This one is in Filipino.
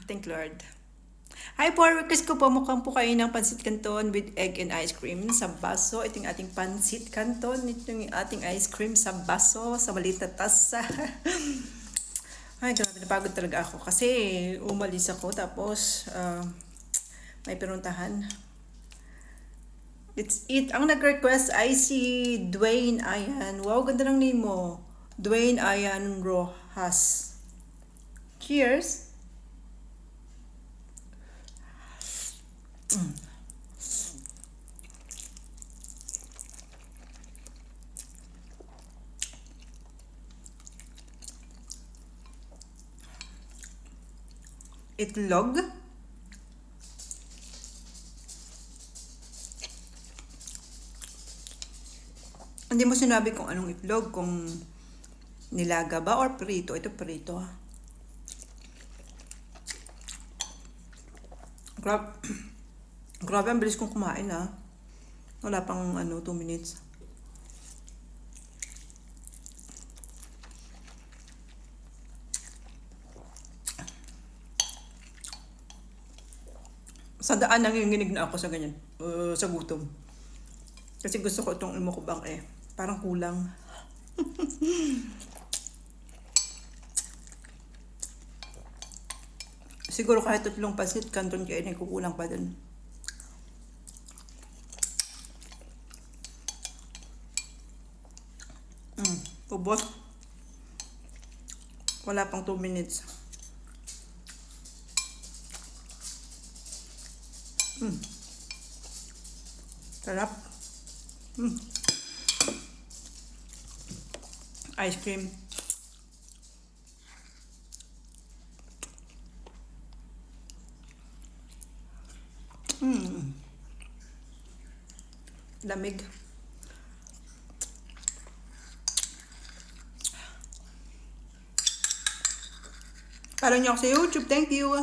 Thank Lord. Hi po, request ko po mukhang po kayo ng pansit canton with egg and ice cream sa baso. Ito yung ating pansit canton. Ito yung ating ice cream sa baso, sa maliit na tasa. Ay, grabe, napagod talaga ako kasi umalis ako tapos may pinuntahan. It's it. Ang nag-request ay si Dwayne Ayan. Wow, ganda ng name mo. Dwayne Ayan Rojas. Cheers! Itlog. Hindi mo sinabi kung anong itlog, kung nilaga ba or prito. Ito prito. Grabe, ang bilis kong kumain ha. Wala pang 2 minutes. Sa daan nanginginig na ako sa ganyan, sa gutom. Kasi gusto ko itong imukbang parang kulang. Siguro kahit 3 pansit canton kainin, kukulang pa din. Ubos. Wala pang 2 minutes. Sarap. Ice cream. Lamig. Follow niyo ako sa YouTube. Thank you.